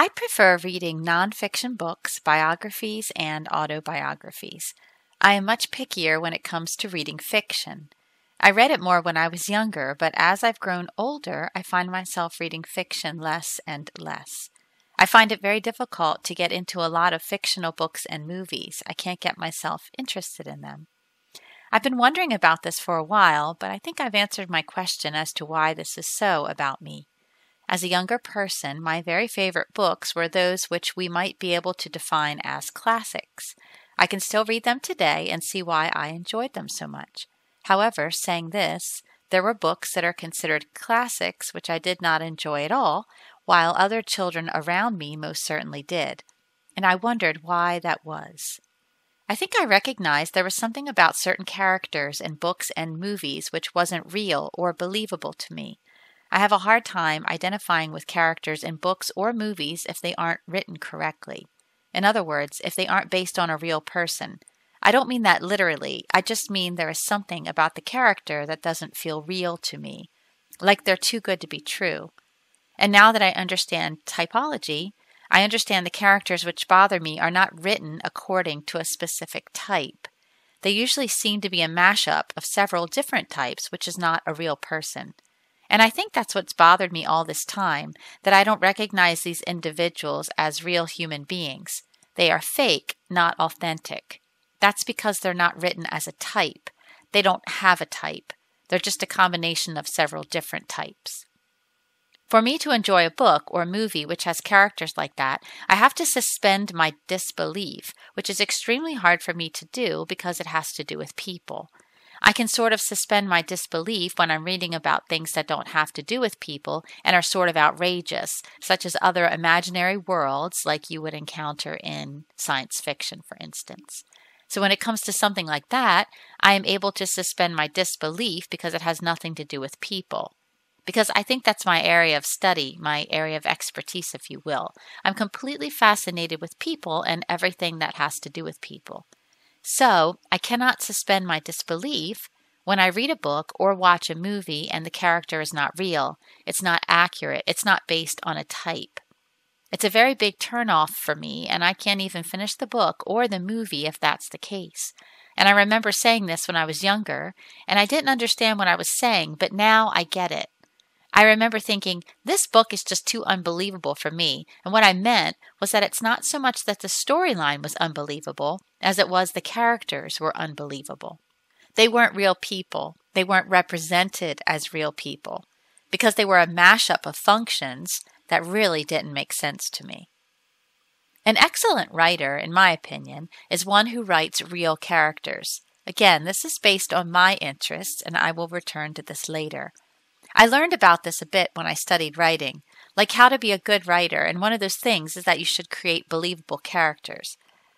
I prefer reading nonfiction books, biographies, and autobiographies. I am much pickier when it comes to reading fiction. I read it more when I was younger, but as I've grown older, I find myself reading fiction less and less. I find it very difficult to get into a lot of fictional books and movies. I can't get myself interested in them. I've been wondering about this for a while, but I think I've answered my question as to why this is so about me. As a younger person, my very favorite books were those which we might be able to define as classics. I can still read them today and see why I enjoyed them so much. However, saying this, there were books that are considered classics which I did not enjoy at all, while other children around me most certainly did. And I wondered why that was. I think I recognized there was something about certain characters in books and movies which wasn't real or believable to me. I have a hard time identifying with characters in books or movies if they aren't written correctly. In other words, if they aren't based on a real person. I don't mean that literally. I just mean there is something about the character that doesn't feel real to me, like they're too good to be true. And now that I understand typology, I understand the characters which bother me are not written according to a specific type. They usually seem to be a mashup of several different types, which is not a real person. And I think that's what's bothered me all this time, that I don't recognize these individuals as real human beings. They are fake, not authentic. That's because they're not written as a type. They don't have a type. They're just a combination of several different types. For me to enjoy a book or movie which has characters like that, I have to suspend my disbelief, which is extremely hard for me to do because it has to do with people. I can sort of suspend my disbelief when I'm reading about things that don't have to do with people and are sort of outrageous, such as other imaginary worlds like you would encounter in science fiction, for instance. So when it comes to something like that, I am able to suspend my disbelief because it has nothing to do with people. Because I think that's my area of study, my area of expertise, if you will. I'm completely fascinated with people and everything that has to do with people. So, I cannot suspend my disbelief when I read a book or watch a movie and the character is not real, it's not accurate, it's not based on a type. It's a very big turnoff for me, and I can't even finish the book or the movie if that's the case. And I remember saying this when I was younger, and I didn't understand what I was saying, but now I get it. I remember thinking, this book is just too unbelievable for me, and what I meant was that it's not so much that the storyline was unbelievable as it was the characters were unbelievable. They weren't real people. They weren't represented as real people because they were a mashup of functions that really didn't make sense to me. An excellent writer, in my opinion, is one who writes real characters. Again, this is based on my interests, and I will return to this later. I learned about this a bit when I studied writing, like how to be a good writer, and one of those things is that you should create believable characters.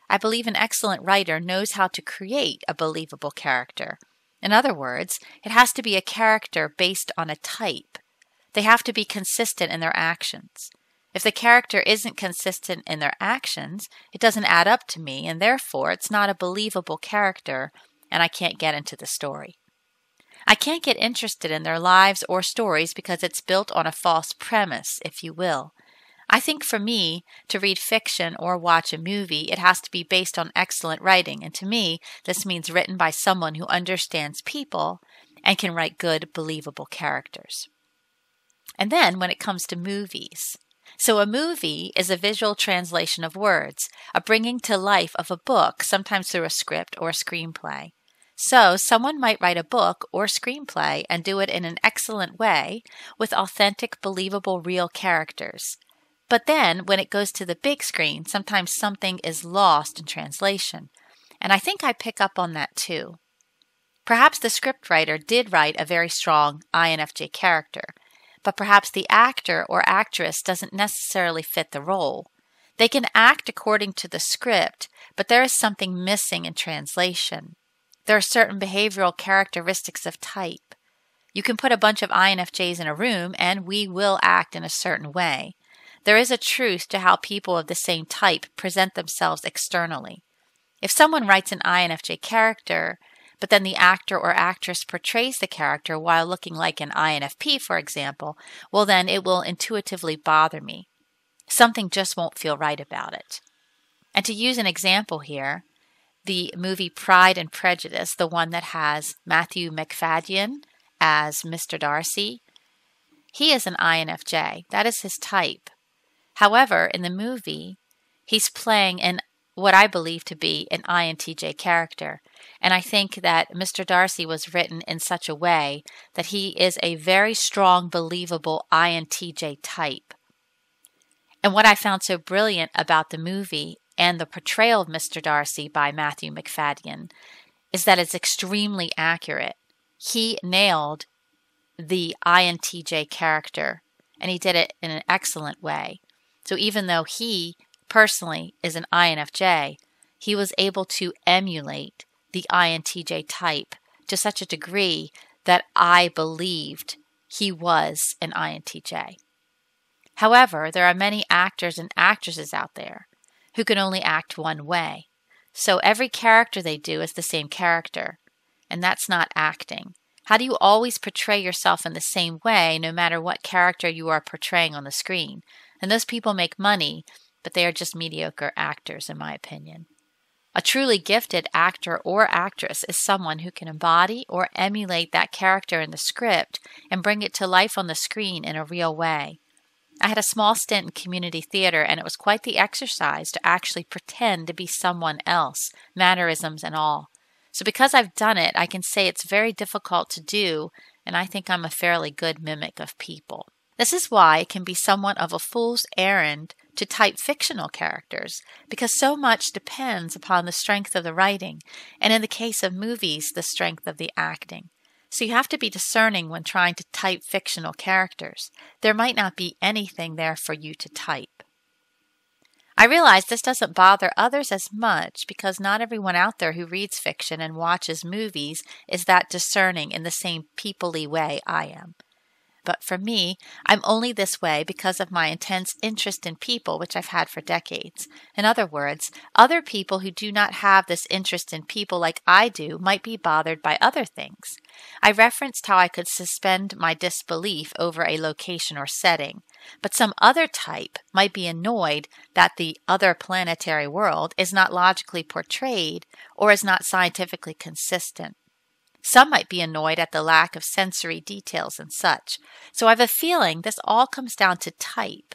I believe an excellent writer knows how to create a believable character. In other words, it has to be a character based on a type. They have to be consistent in their actions. If the character isn't consistent in their actions, it doesn't add up to me, and therefore it's not a believable character, and I can't get into the story. I can't get interested in their lives or stories because it's built on a false premise, if you will. I think for me, to read fiction or watch a movie, it has to be based on excellent writing, and to me, this means written by someone who understands people and can write good, believable characters. And then when it comes to movies. So a movie is a visual translation of words, a bringing to life of a book, sometimes through a script or a screenplay. So someone might write a book or screenplay and do it in an excellent way with authentic, believable, real characters. But then when it goes to the big screen, sometimes something is lost in translation. And I think I pick up on that too. Perhaps the scriptwriter did write a very strong INFJ character, but perhaps the actor or actress doesn't necessarily fit the role. They can act according to the script, but there is something missing in translation. There are certain behavioral characteristics of type. You can put a bunch of INFJs in a room and we will act in a certain way. There is a truth to how people of the same type present themselves externally. If someone writes an INFJ character, but then the actor or actress portrays the character while looking like an INFP, for example, well then it will intuitively bother me. something just won't feel right about it. And to use an example here, the movie Pride and Prejudice, the one that has Matthew Macfadyen as Mr. Darcy, he is an INFJ. That is his type. However, in the movie, he's playing what I believe to be an INTJ character. And I think that Mr. Darcy was written in such a way that he is a very strong, believable INTJ type. And what I found so brilliant about the movie and the portrayal of Mr. Darcy by Matthew Macfadyen is that it's extremely accurate. He nailed the INTJ character, and he did it in an excellent way. So even though he personally is an INFJ, he was able to emulate the INTJ type to such a degree that I believed he was an INTJ. However, there are many actors and actresses out there who can only act one way. So every character they do is the same character, and that's not acting. How do you always portray yourself in the same way no matter what character you are portraying on the screen? And those people make money, but they are just mediocre actors, in my opinion. A truly gifted actor or actress is someone who can embody or emulate that character in the script and bring it to life on the screen in a real way. I had a small stint in community theater, and it was quite the exercise to actually pretend to be someone else, mannerisms and all. So because I've done it, I can say it's very difficult to do, and I think I'm a fairly good mimic of people. This is why it can be somewhat of a fool's errand to type fictional characters, because so much depends upon the strength of the writing, and in the case of movies, the strength of the acting. So you have to be discerning when trying to type fictional characters. There might not be anything there for you to type. I realize this doesn't bother others as much because not everyone out there who reads fiction and watches movies is that discerning in the same people-y way I am. But for me, I'm only this way because of my intense interest in people, which I've had for decades. In other words, other people who do not have this interest in people like I do might be bothered by other things. I referenced how I could suspend my disbelief over a location or setting, but some other type might be annoyed that the other planetary world is not logically portrayed or is not scientifically consistent. Some might be annoyed at the lack of sensory details and such. So I have a feeling this all comes down to type.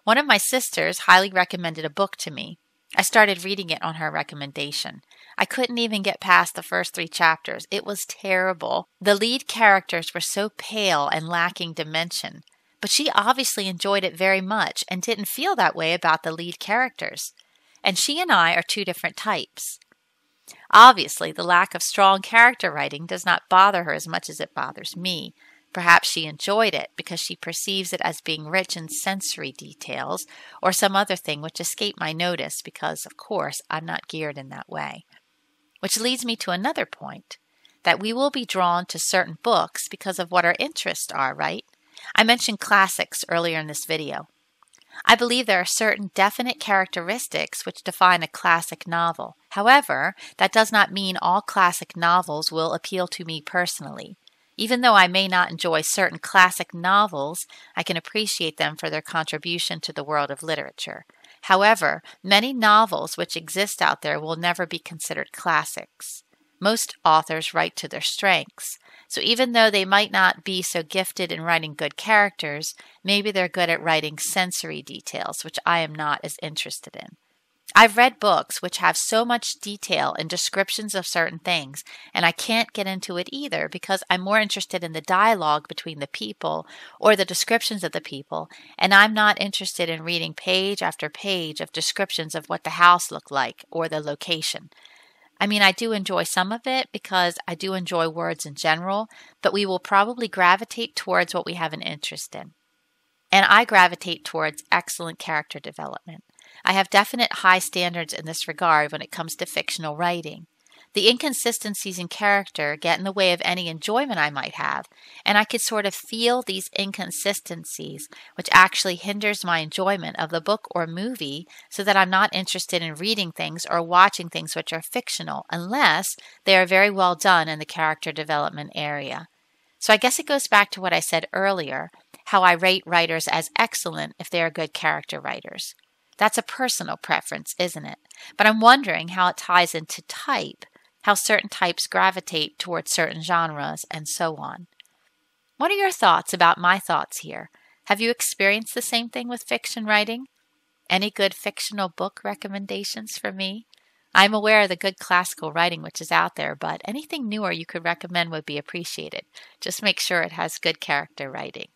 One of my sisters highly recommended a book to me. I started reading it on her recommendation. I couldn't even get past the first 3 chapters. It was terrible. The lead characters were so pale and lacking dimension. But she obviously enjoyed it very much and didn't feel that way about the lead characters. And she and I are 2 different types. Obviously, the lack of strong character writing does not bother her as much as it bothers me. Perhaps she enjoyed it because she perceives it as being rich in sensory details or some other thing which escaped my notice because, of course, I'm not geared in that way. Which leads me to another point, that we will be drawn to certain books because of what our interests are, right? I mentioned classics earlier in this video. I believe there are certain definite characteristics which define a classic novel. However, that does not mean all classic novels will appeal to me personally. Even though I may not enjoy certain classic novels, I can appreciate them for their contribution to the world of literature. However, many novels which exist out there will never be considered classics. Most authors write to their strengths. So even though they might not be so gifted in writing good characters, maybe they're good at writing sensory details, which I am not as interested in. I've read books which have so much detail and descriptions of certain things, and I can't get into it either because I'm more interested in the dialogue between the people or the descriptions of the people, and I'm not interested in reading page after page of descriptions of what the house looked like or the location. I mean, I do enjoy some of it because I do enjoy words in general, but we will probably gravitate towards what we have an interest in. And I gravitate towards excellent character development. I have definite high standards in this regard when it comes to fictional writing. The inconsistencies in character get in the way of any enjoyment I might have, and I could sort of feel these inconsistencies, which actually hinders my enjoyment of the book or movie, so that I'm not interested in reading things or watching things which are fictional, unless they are very well done in the character development area. So I guess it goes back to what I said earlier. how I rate writers as excellent if they are good character writers. That's a personal preference, isn't it? But I'm wondering how it ties into type, how certain types gravitate towards certain genres, and so on. What are your thoughts about my thoughts here? Have you experienced the same thing with fiction writing? Any good fictional book recommendations for me? I'm aware of the good classical writing which is out there, but anything newer you could recommend would be appreciated. Just make sure it has good character writing.